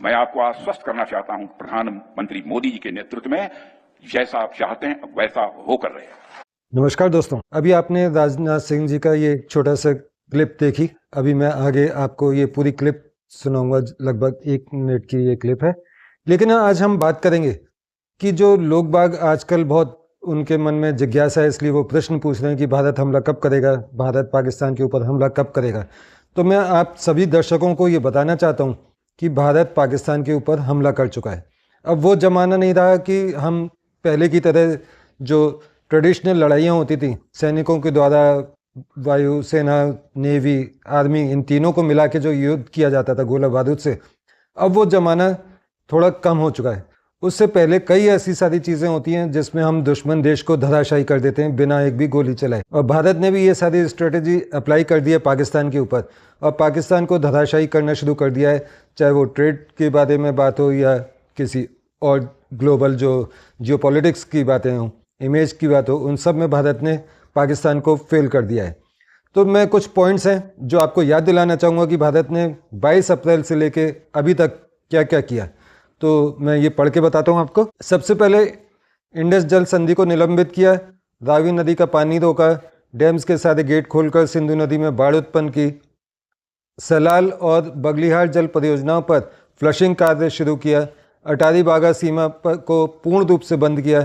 मैं आपको आश्वस्त करना चाहता हूं, प्रधानमंत्री मोदी जी के नेतृत्व में जैसा आप चाहते हैं वैसा होकर रहे। नमस्कार दोस्तों, अभी आपने राजनाथ सिंह जी का ये छोटा सा क्लिप देखी। अभी मैं आगे आपको ये पूरी क्लिप सुनाऊंगा। लगभग 1 मिनट की ये क्लिप है। लेकिन आज हम बात करेंगे कि जो लोग बाग आजकल बहुत उनके मन में जिज्ञासा है, इसलिए वो प्रश्न पूछ रहे हैं कि भारत हमला कब करेगा, भारत पाकिस्तान के ऊपर हमला कब करेगा। तो मैं आप सभी दर्शकों को ये बताना चाहता हूँ कि भारत पाकिस्तान के ऊपर हमला कर चुका है। अब वो ज़माना नहीं रहा कि हम पहले की तरह जो ट्रेडिशनल लड़ाइयाँ होती थी सैनिकों के द्वारा, वायुसेना, नेवी, आर्मी, इन तीनों को मिला के जो युद्ध किया जाता था गोला बारूद से, अब वो ज़माना थोड़ा कम हो चुका है। उससे पहले कई ऐसी सारी चीज़ें होती हैं जिसमें हम दुश्मन देश को धराशायी कर देते हैं बिना एक भी गोली चलाए, और भारत ने भी ये सारी स्ट्रेटेजी अप्लाई कर दी है पाकिस्तान के ऊपर, और पाकिस्तान को धराशायी करना शुरू कर दिया है। चाहे वो ट्रेड के बारे में बात हो या किसी और ग्लोबल जो जियोपॉलिटिक्स की बातें हों, इमेज की बात हो, उन सब में भारत ने पाकिस्तान को फेल कर दिया है। तो मैं कुछ पॉइंट्स हैं जो आपको याद दिलाना चाहूँगा कि भारत ने 22 अप्रैल से लेके अभी तक क्या क्या किया। तो मैं ये पढ़ के बताता हूँ आपको। सबसे पहले इंडस जल संधि को निलंबित किया, रावी नदी का पानी रोका, डैम्स के सारे गेट खोलकर सिंधु नदी में बाढ़ उत्पन्न की, सलाल और बगलिहार जल परियोजनाओं पर फ्लशिंग कार्य शुरू किया, अटारी बागा सीमा पर को पूर्ण रूप से बंद किया,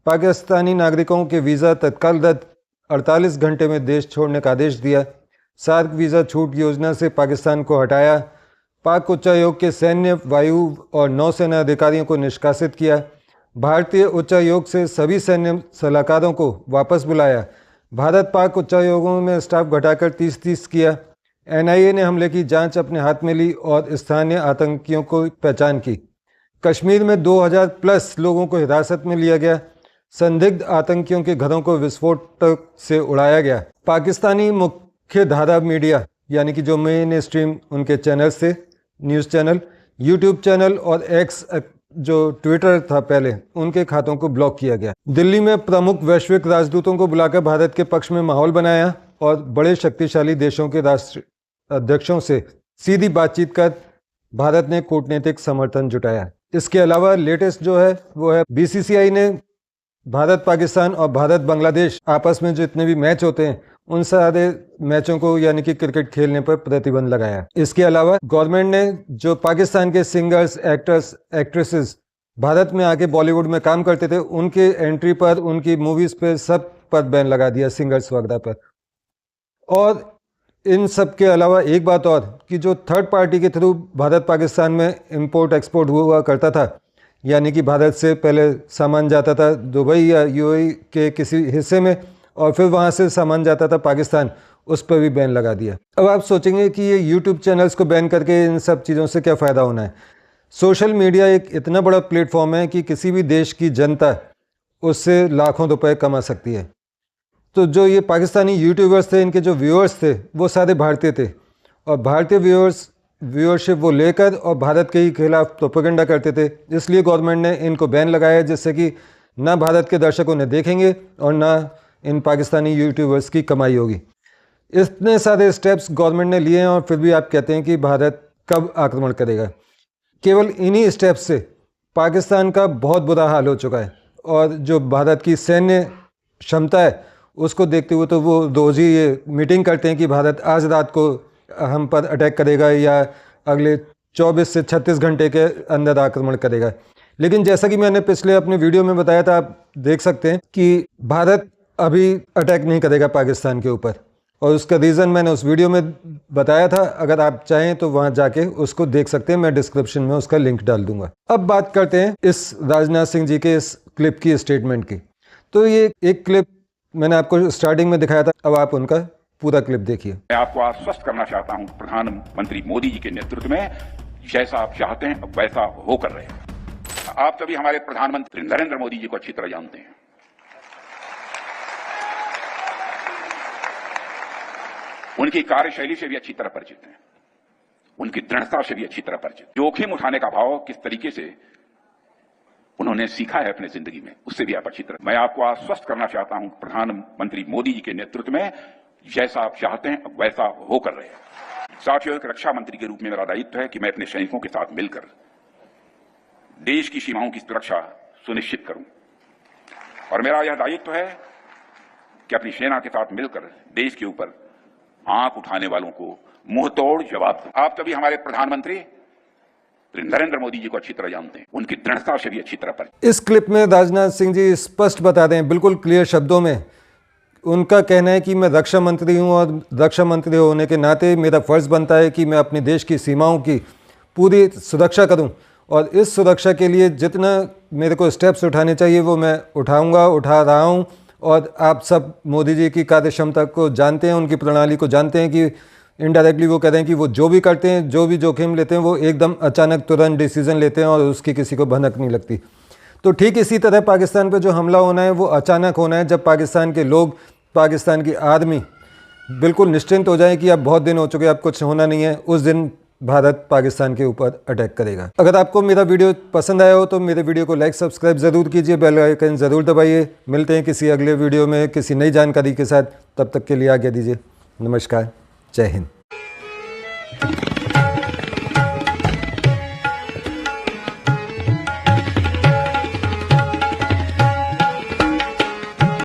पाकिस्तानी नागरिकों के वीज़ा तत्काल रद्द, 48 घंटे में देश छोड़ने का आदेश दिया, सार्क वीज़ा छूट योजना से पाकिस्तान को हटाया, पाक उच्चायोग के सैन्य, वायु और नौसेना अधिकारियों को निष्कासित किया, भारतीय उच्चायोग से सभी सैन्य सलाहकारों को वापस बुलाया, भारत पाक उच्चायोगों में स्टाफ घटाकर 30-30 किया, NIA ने हमले की जांच अपने हाथ में ली और स्थानीय आतंकियों को पहचान की, कश्मीर में 2000 प्लस लोगों को हिरासत में लिया गया, संदिग्ध आतंकियों के घरों को विस्फोटक से उड़ाया गया, पाकिस्तानी मुख्य धारा मीडिया यानी कि जो मेन स्ट्रीम उनके चैनल्स थे, न्यूज़ चैनल, यूट्यूब चैनल और एक्स जो ट्विटर था पहले, उनके खातों को ब्लॉक किया गया। दिल्ली में प्रमुख वैश्विक राजदूतों को बुलाकर भारत के पक्ष में माहौल बनाया और बड़े शक्तिशाली देशों के राष्ट्र अध्यक्षों से सीधी बातचीत कर भारत ने कूटनीतिक समर्थन जुटाया। इसके अलावा लेटेस्ट जो है वो है BCCI ने भारत पाकिस्तान और भारत बांग्लादेश आपस में जितने भी मैच होते हैं उन सारे मैचों को यानी कि क्रिकेट खेलने पर प्रतिबंध लगाया। इसके अलावा गवर्नमेंट ने जो पाकिस्तान के सिंगर्स, एक्टर्स, एक्ट्रेसेस भारत में आके बॉलीवुड में काम करते थे, उनके एंट्री पर, उनकी मूवीज़ पे सब पर बैन लगा दिया, सिंगर्स वगैरह पर। और इन सब के अलावा एक बात और कि जो थर्ड पार्टी के थ्रू भारत पाकिस्तान में इंपोर्ट एक्सपोर्ट हुआ करता था, यानी कि भारत से पहले सामान जाता था दुबई या UAE के किसी हिस्से में और फिर वहाँ से सामान जाता था पाकिस्तान, उस पर भी बैन लगा दिया। अब आप सोचेंगे कि ये यूट्यूब चैनल्स को बैन करके इन सब चीज़ों से क्या फ़ायदा होना है। सोशल मीडिया एक इतना बड़ा प्लेटफॉर्म है कि किसी भी देश की जनता उससे लाखों रुपए कमा सकती है। तो जो ये पाकिस्तानी यूट्यूबर्स थे, इनके जो व्यूअर्स थे वो सारे भारतीय थे, और भारतीय व्यूअरशिप वो लेकर और भारत के ही खिलाफ प्रोपेगेंडा करते थे। इसलिए गवर्नमेंट ने इनको बैन लगाया, जिससे कि ना भारत के दर्शक उन्हें देखेंगे और ना इन पाकिस्तानी यूट्यूबर्स की कमाई होगी। इतने सारे स्टेप्स गवर्नमेंट ने लिए हैं और फिर भी आप कहते हैं कि भारत कब आक्रमण करेगा। केवल इन्हीं स्टेप्स से पाकिस्तान का बहुत बुरा हाल हो चुका है, और जो भारत की सैन्य क्षमता है उसको देखते हुए तो वो रोज़ ही ये मीटिंग करते हैं कि भारत आज रात को हम पर अटैक करेगा या अगले 24 से 36 घंटे के अंदर आक्रमण करेगा। लेकिन जैसा कि मैंने पिछले अपने वीडियो में बताया था, आप देख सकते हैं कि भारत अभी अटैक नहीं करेगा पाकिस्तान के ऊपर, और उसका रीज़न मैंने उस वीडियो में बताया था। अगर आप चाहें तो वहाँ जाके उसको देख सकते हैं, मैं डिस्क्रिप्शन में उसका लिंक डाल दूंगा। अब बात करते हैं इस राजनाथ सिंह जी के इस क्लिप की, स्टेटमेंट की। तो ये एक क्लिप मैंने आपको स्टार्टिंग में दिखाया था, अब आप उनका पूरा क्लिप देखिए। मैं आपको आश्वस्त करना चाहता हूं, प्रधानमंत्री मोदी जी के नेतृत्व में जैसा आप चाहते हैं वैसा होकर रहे। आप सभी हमारे प्रधानमंत्री नरेंद्र मोदी जी को अच्छी तरह जानते हैं। उनकी कार्यशैली से भी अच्छी तरह परिचित हैं, उनकी दृढ़ता से भी अच्छी तरह परिचित। जोखिम उठाने का भाव किस तरीके से उन्होंने सीखा है अपने जिंदगी में, उससे भी आप अच्छी तरह। मैं आपको आश्वस्त करना चाहता हूं, प्रधानमंत्री मोदी जी के नेतृत्व में जैसा आप चाहते हैं वैसा होकर रहे। साथियों, एक रक्षा मंत्री के रूप में मेरा दायित्व है कि मैं अपने सैनिकों के साथ मिलकर देश की सीमाओं की सुरक्षा सुनिश्चित करूं। और मेरा यह दायित्व है कि अपनी सेना के साथ मिलकर देश के ऊपर आंख उठाने वालों को मुंहतोड़ जवाब दूं। आप सभी हमारे प्रधानमंत्री नरेंद्र मोदी जी को अच्छी तरह जानते हैं, उनकी दृढ़ता से भी अच्छी तरह परिचित। इस क्लिप में राजनाथ सिंह जी स्पष्ट बता दें, बिल्कुल क्लियर शब्दों में उनका कहना है कि मैं रक्षा मंत्री हूं और रक्षा मंत्री होने के नाते मेरा फर्ज बनता है कि मैं अपने देश की सीमाओं की पूरी सुरक्षा करूं और इस सुरक्षा के लिए जितना मेरे को स्टेप्स उठाने चाहिए वो मैं उठाऊंगा, उठा रहा हूं। और आप सब मोदी जी की कार्यक्षमता को जानते हैं, उनकी प्रणाली को जानते हैं कि इनडायरेक्टली वो कह रहे हैं कि वो जो भी करते हैं, जो भी जोखिम लेते हैं, वो एकदम अचानक तुरंत डिसीजन लेते हैं और उसकी किसी को भनक नहीं लगती। तो ठीक इसी तरह पाकिस्तान पर जो हमला होना है वो अचानक होना है, जब पाकिस्तान के लोग, पाकिस्तान की आर्मी बिल्कुल निश्चिंत हो जाए कि अब बहुत दिन हो चुके, अब कुछ होना नहीं है, उस दिन भारत पाकिस्तान के ऊपर अटैक करेगा। अगर आपको मेरा वीडियो पसंद आया हो तो मेरे वीडियो को लाइक सब्सक्राइब ज़रूर कीजिए, बेल आइकन ज़रूर दबाइए। मिलते हैं किसी अगले वीडियो में किसी नई जानकारी के साथ, तब तक के लिए आज्ञा दीजिए। नमस्कार, जय हिंद।